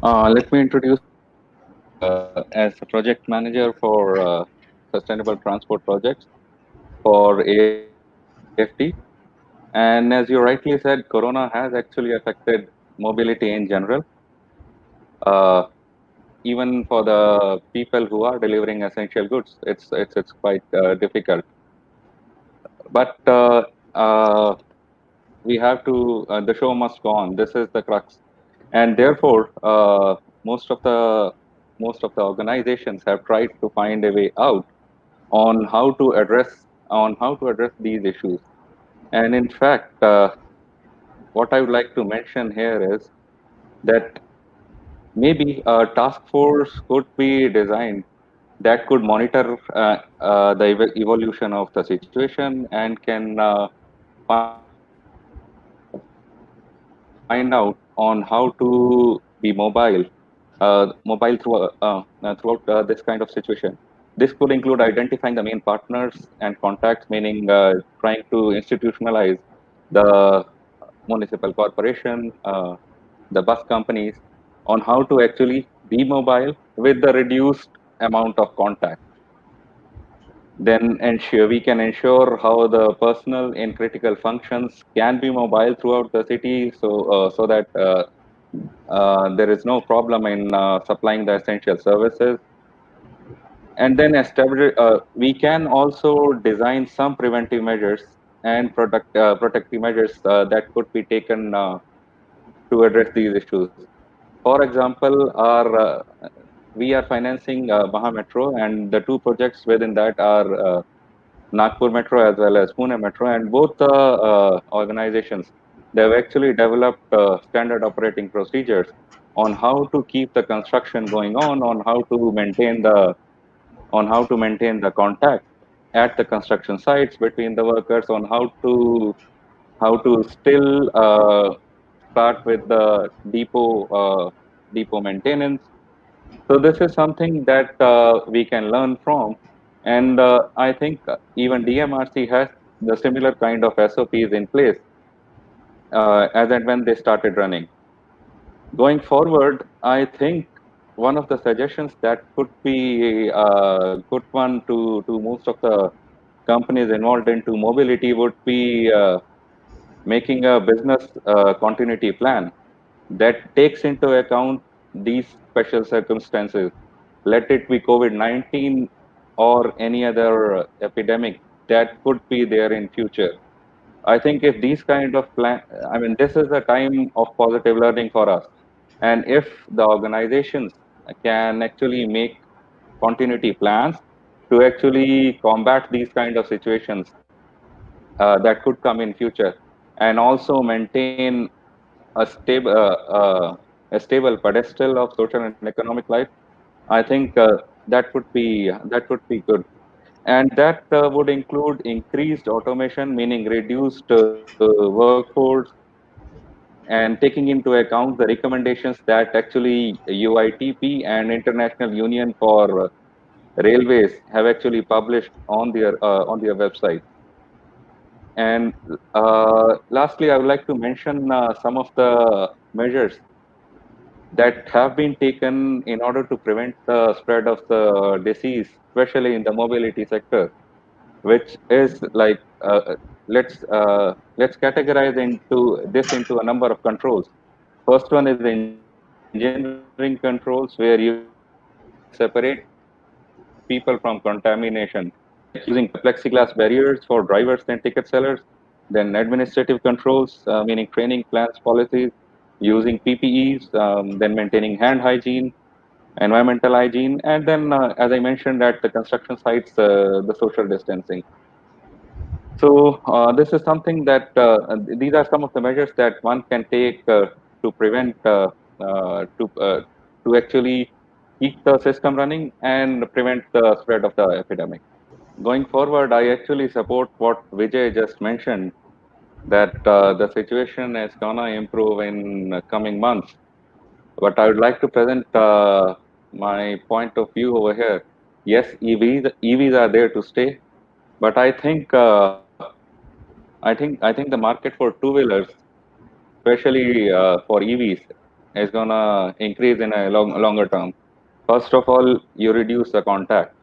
Let me introduce myself as a project manager for sustainable transport projects for AFT. And as you rightly said, Corona has actually affected mobility in general, uh, even for the people who are delivering essential goods. It's quite difficult. But we have to. The show must go on. This is the crux, and therefore, most of the organizations have tried to find a way out on how to address these issues. And in fact, what I would like to mention here is that maybe a task force could be designed that could monitor the evolution of the situation and can find out on how to be mobile throughout this kind of situation. This could include identifying the main partners and contacts, meaning trying to institutionalize the municipal corporation, the bus companies, on how to actually be mobile with the reduced amount of contact. Then ensure we can ensure how the personnel in critical functions can be mobile throughout the city, so that there is no problem in supplying the essential services. And then we can also design some preventive measures and protective measures that could be taken to address these issues. For example, we are financing Maha Metro, and the two projects within that are Nagpur Metro as well as Pune Metro, and both the organizations, they have actually developed standard operating procedures on how to keep the construction going on how to maintain the contact at the construction sites between the workers, on how to still start with the depot maintenance. So this is something that we can learn from, and I think even DMRC has the similar kind of SOPs in place as and when they started running. Going forward, I think one of the suggestions that could be a good one to most of the companies involved into mobility would be making a business continuity plan that takes into account these special circumstances. Let it be COVID-19 or any other epidemic that could be there in future. I think if these kind of I mean, this is a time of positive learning for us. And if the organizations can actually make continuity plans to actually combat these kind of situations that could come in future, and also maintain a stable, a stable pedestal of social and economic life, I think that would be good, and that would include increased automation, meaning reduced workforce, and taking into account the recommendations that actually UITP and International Union for Railways have actually published on their website. And lastly, I would like to mention some of the measures that have been taken in order to prevent the spread of the disease, especially in the mobility sector, which is like let's categorize into a number of controls. First one is engineering controls, where you actually separate people from contamination, like using plexiglass barriers for drivers and ticket sellers. Then administrative controls, meaning training plans, policies, using PPEs, then maintaining hand hygiene, environmental hygiene, and then, as I mentioned, at the construction sites, the social distancing. So this is something that these are some of the measures that one can take to prevent to actually keep the system running and prevent the spread of the epidemic. Going forward, I actually support what Vijay just mentioned, that the situation is gonna improve in coming months. But I would like to present my point of view over here. Yes, EVs are there to stay, but I think the market for two wheelers, especially for EVs. is gonna increase in a longer term. First of all, you reduce the contact.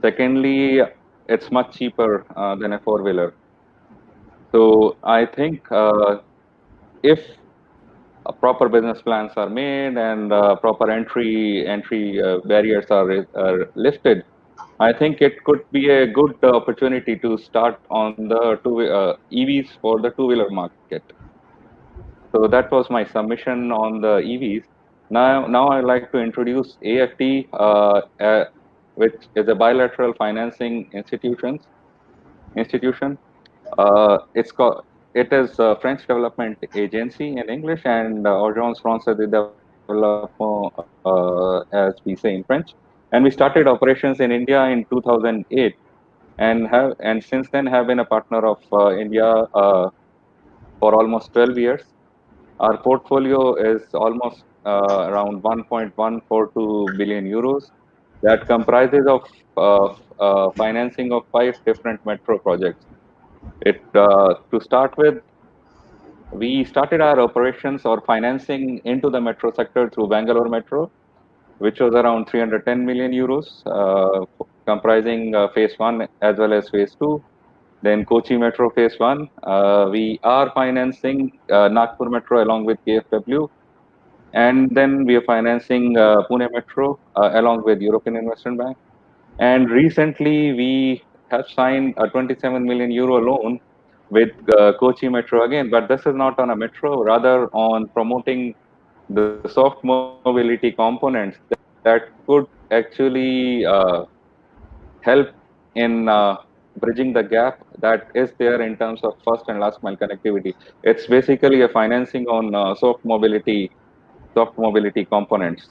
Secondly, it's much cheaper than a four wheeler. So I think if proper business plans are made and proper entry barriers are lifted, I think it could be a good opportunity to start on the EVs for the two-wheeler market. So that was my submission on the EVs. Now I'd like to introduce AFT, which is a bilateral financing institution. It is a French development agency in English and Agence Francaise de Développement, as we say in French. And we started operations in India in 2008, and since then have been a partner of India for almost 12 years. Our portfolio is almost around 1.142 billion euros. That comprises of financing of five different metro projects. To start with, we started our operations or financing into the metro sector through Bangalore Metro, which was around 310 million euros, comprising phase one as well as phase two. Then Kochi Metro phase one. We are financing Nagpur Metro along with KfW, and then we are financing Pune Metro along with European Investment Bank. And recently, we have signed a 27 million euro loan with Kochi Metro again, but this is not on a metro, rather on promoting the soft mobility components that could actually help in bridging the gap that is there in terms of first and last mile connectivity. It's basically a financing on soft mobility components,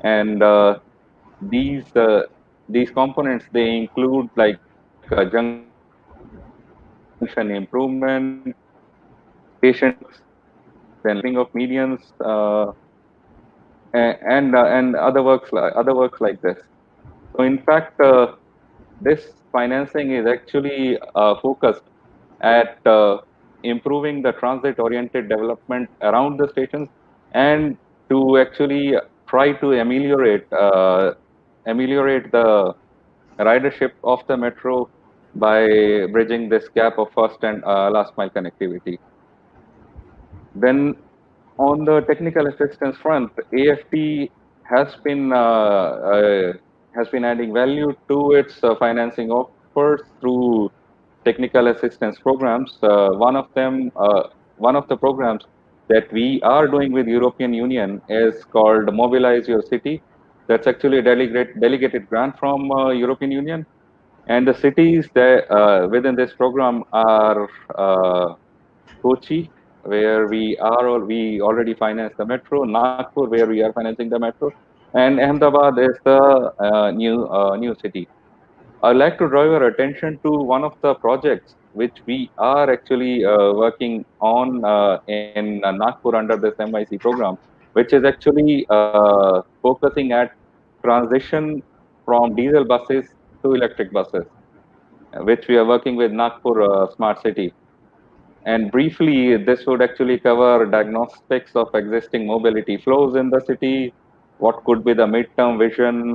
and these uh, these components, they include like junction improvement, station networks, then lighting of medians, and other works like this. So in fact, this financing is actually focused at improving the transit-oriented development around the stations, and to actually try to ameliorate the ridership of the metro by bridging this gap of first and last mile connectivity. Then on the technical assistance front, AFT has been uh, uh, has been adding value to its financing offers through technical assistance programs. One of the programs that we are doing with European Union is called Mobilize Your City. That's actually a delegated grant from European Union, and the cities that within this program are Kochi, where we already finance the metro, Nagpur, where we are financing the metro, and Ahmedabad is the new city. I'd like to draw your attention to one of the projects which we are actually working on in Nagpur under this MIC program, which is actually focusing at transition from diesel buses to electric buses, which we are working with Nagpur Smart City. And briefly, this would actually cover diagnostics of existing mobility flows in the city, what could be the midterm vision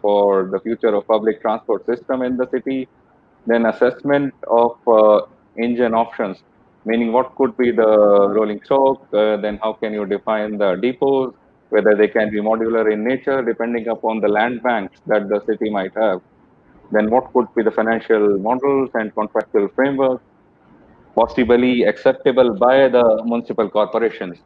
for the future of public transport system in the city, then assessment of engine options, meaning what could be the rolling stock, then how can you define the depots, whether they can be modular in nature depending upon the land banks that the city might have. Then what could be the financial models and contractual framework possibly acceptable by the municipal corporations,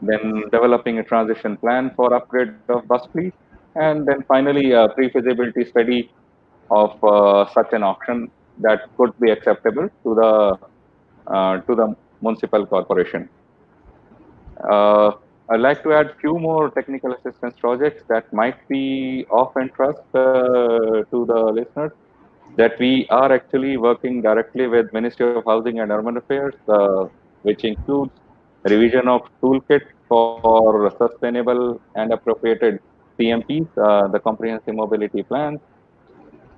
then developing a transition plan for upgrade of bus fleet, and then finally a pre-feasibility study of such an option that could be acceptable to the municipal corporation. Uh, I'd like to add few more technical assistance projects that might be of interest to the listeners, that we are actually working directly with Ministry of Housing and Urban Affairs, which includes revision of toolkit for sustainable and appropriated CMPs, the comprehensive mobility plans,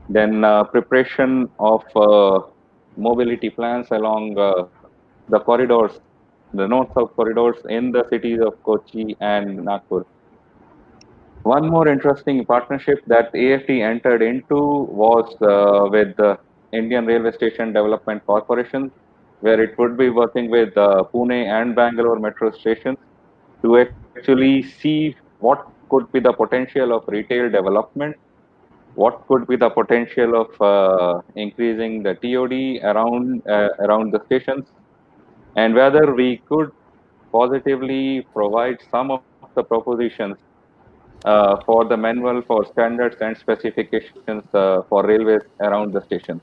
then preparation of mobility plans along the corridors the north-south corridors in the cities of Kochi and Nagpur. One more interesting partnership that AFT entered into was with the Indian Railway Station Development Corporation, where it would be working with Pune and Bangalore metro stations to actually see what could be the potential of retail development, what could be the potential of increasing the TOD around the stations, and whether we could positively provide some of the propositions for the manual for standards and specifications for railways around the station.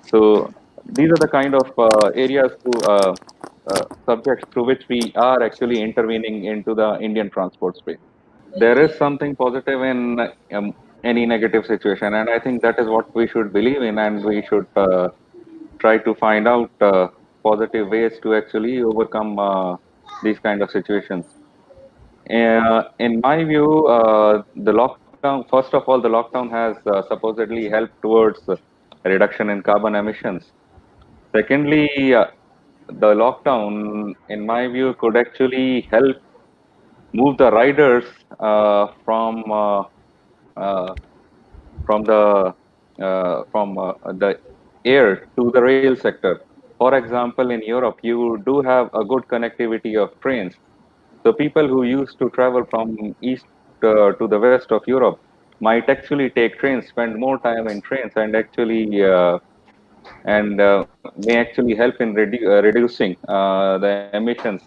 So these are the kind of areas to subjects through which we are actually intervening into the Indian transport space. There is something positive in any negative situation, and I think that is what we should believe in, and we should try to find out positive ways to actually overcome these kind of situations. In my view, the lockdown, first of all, the lockdown has supposedly helped towards reduction in carbon emissions. Secondly, the lockdown, in my view, could actually help move the riders uh, from the air to the rail sector. For example, in Europe, you do have a good connectivity of trains. So people who used to travel from east to the west of Europe might actually take trains, spend more time in trains, and may actually help in reducing the emissions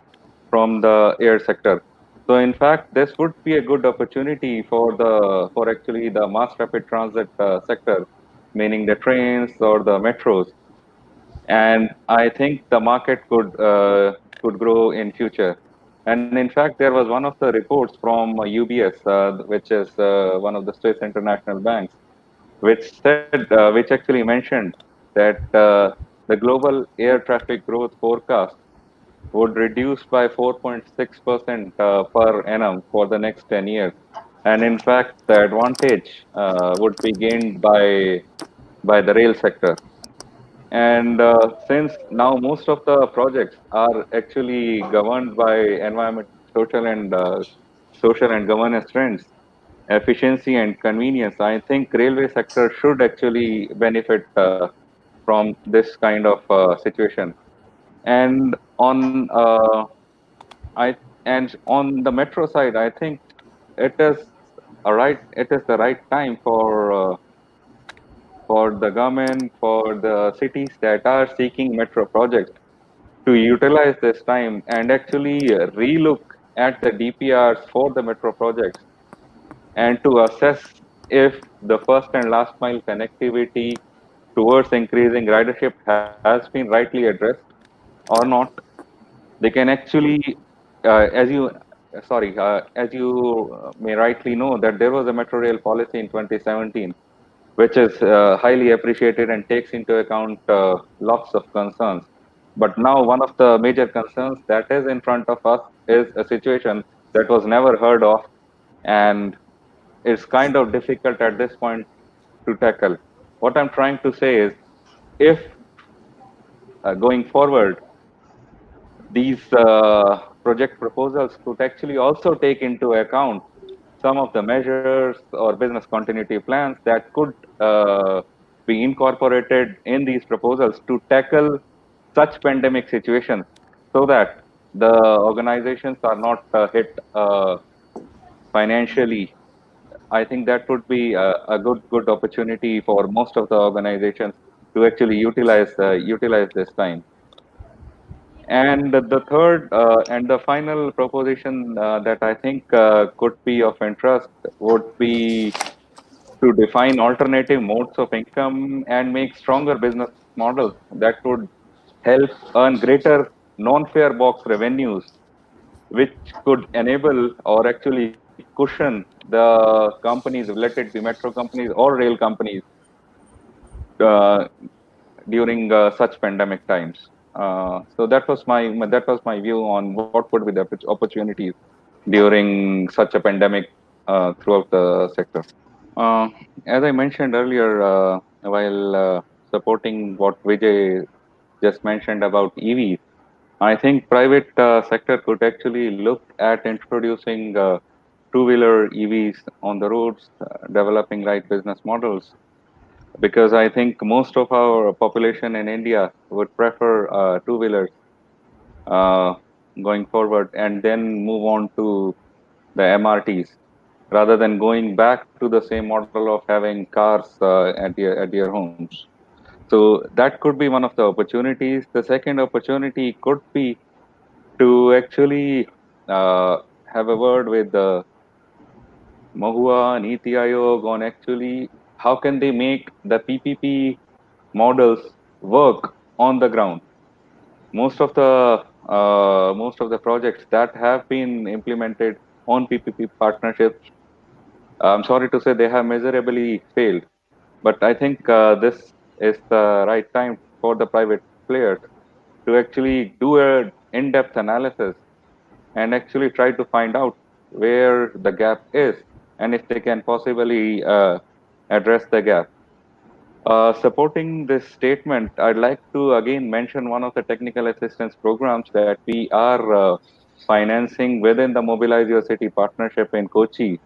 from the air sector. So in fact, this would be a good opportunity for actually the mass rapid transit sector, meaning the trains or the metros, and I think the market could grow in future. And in fact, there was one of the reports from UBS, which is one of the Swiss international banks, which actually mentioned that the global air traffic growth forecast would reduce by 4.6% per annum for the next 10 years. And in fact, the advantage would be gained by the rail sector. And since now most of the projects are actually governed by environment, social and social and governance trends, efficiency and convenience, I think railway sector should actually benefit from this kind of situation. And I on the metro side, I think it is it is the right time for the government, for the cities that are seeking metro projects to utilize this time and actually relook at the DPRs for the metro projects and to assess if the first and last mile connectivity towards increasing ridership has been rightly addressed or not. They can actually, as you, as you may rightly know, that there was a metro rail policy in 2017, which is highly appreciated and takes into account lots of concerns. But now, one of the major concerns that is in front of us is a situation that was never heard of, and it's kind of difficult at this point to tackle. What I'm trying to say is, if going forward, these project proposals could actually also take into account some of the measures or business continuity plans that could be incorporated in these proposals to tackle such pandemic situations so that the organizations are not hit financially. I think that would be a good opportunity for most of the organizations to actually utilize this time. And the third and the final proposition that I think could be of interest would be to define alternative modes of income and make stronger business models that would help earn greater non-fare box revenues, which could enable or actually cushion the companies, let it be metro companies or rail companies, uh, during such pandemic times. So that was my view on what would be the opportunities during such a pandemic throughout the sector. Uh, as I mentioned earlier, while supporting what Vijay just mentioned about EVs, I think private sector could actually look at introducing two-wheeler EVs on the roads, developing right business models. Because I think most of our population in India would prefer two-wheelers uh, going forward, and then move on to the MRTs rather than going back to the same model of having cars at their homes. So that could be one of the opportunities. The second opportunity could be to actually uh, have a word with the Mahua, Niti Aayog on actually how can they make the PPP models work on the ground. Most of the projects that have been implemented on PPP partnerships, I'm sorry to say they have miserably failed. But I think this is the right time for the private players to actually do a in-depth analysis and actually try to find out where the gap is and if they can possibly address the gap. Supporting this statement, I'd like to again mention one of the technical assistance programs that we are financing within the Mobilize Your City partnership in Kochi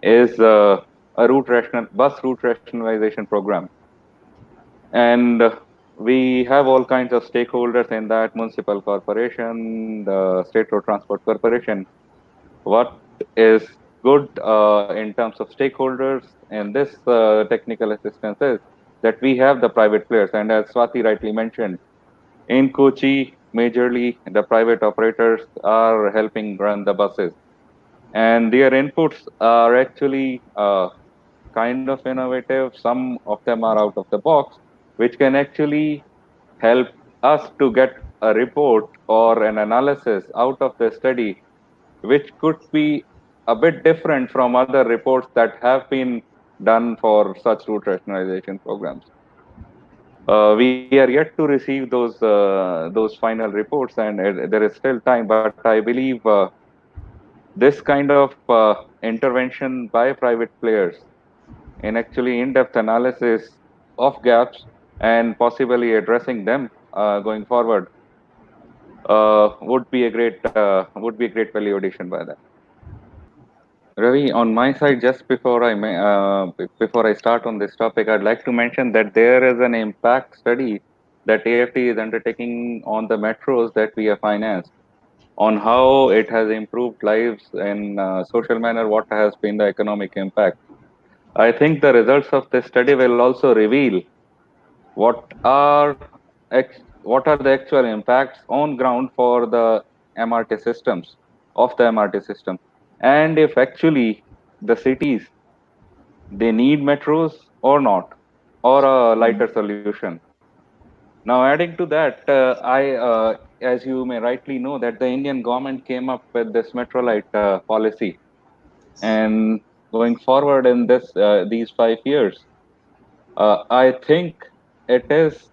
is a bus route rationalization program. And we have all kinds of stakeholders in that: municipal corporation, the State Road Transport Corporation. What is good in terms of stakeholders in this technical assistance is that we have the private players. And as Swati rightly mentioned, in Kochi, majorly the private operators are helping run the buses. And their inputs are actually kind of innovative. Some of them are out of the box, which can actually help us to get a report or an analysis out of the study, which could be a bit different from other reports that have been done for such route rationalization programs. We are yet to receive those final reports, and there is still time. But I believe this kind of intervention by private players in actually in-depth analysis of gaps and possibly addressing them going forward would be a great value addition by them. Ravi, on my side, just before I start on this topic, I'd like to mention that there is an impact study that AFT is undertaking on the metros that we have financed, on how it has improved lives in social manner, what has been the economic impact. I think the results of this study will also reveal what are what are the actual impacts on ground for the MRT systems of the MRT system, and if actually the cities they need metros or not, or a lighter solution. Now, adding to that, as you may rightly know, that the Indian government came up with this metro light policy, and going forward in these 5 years, I think it is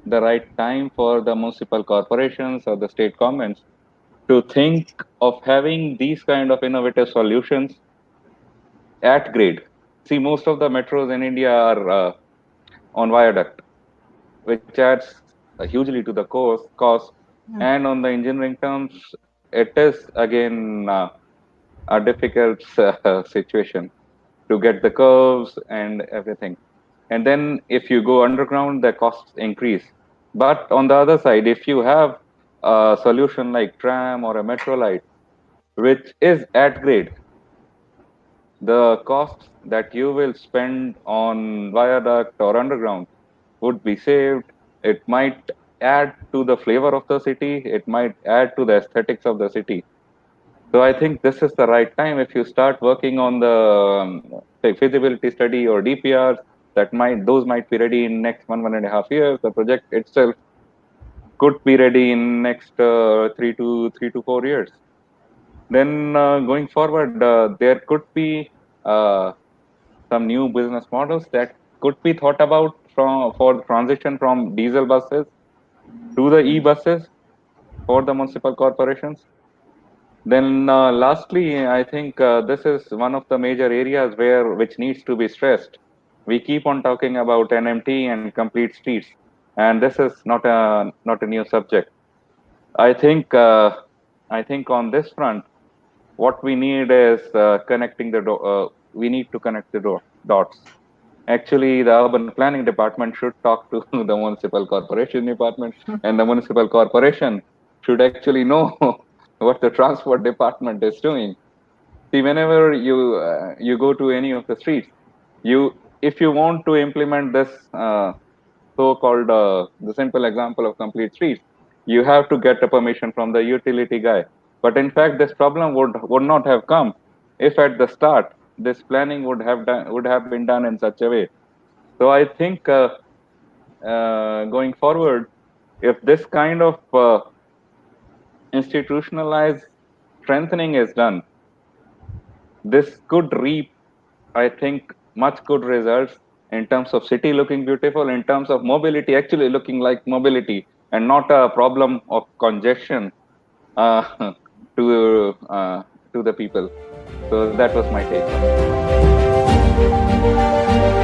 the right time for the municipal corporations or the state governments to think of having these kind of innovative solutions at grade. See, most of the metros in India are on viaduct, which adds hugely to the cost. And on the engineering terms, it is again a difficult situation to get the curves and everything. And then if you go underground, the costs increase. But on the other side, if you have a solution like tram or a metro light, which is at grade, the costs that you will spend on viaduct or underground would be saved. It might add to the flavor of the city. It might add to the aesthetics of the city. So I think this is the right time if you start working on the say feasibility study or DPRs those might be ready in next 1.5 years. The project itself could be ready in next 3 to 4 years. Then going forward, there could be uh, some new business models that could be thought about for the transition from diesel buses to the e-buses for the municipal corporations. Then lastly, I think this is one of the major areas which needs to be stressed. We keep on talking about NMT and complete streets, and this is not a new subject. I think I think on this front, what we need is connecting the we need to connect the dots. Actually, the urban planning department should talk to the municipal corporation department, and the municipal corporation should actually know what the transport department is doing. See, whenever you go to any of the streets, you if you want to implement this so-called the simple example of complete streets, you have to get a permission from the utility guy. But in fact, this problem would not have come if at the start this planning would have been done in such a way. So I think going forward, if this kind of institutionalized strengthening is done, this could reap, I think, much good results in terms of city looking beautiful, in terms of mobility actually looking like mobility, and not a problem of congestion uh, to to the people. So that was my take on it.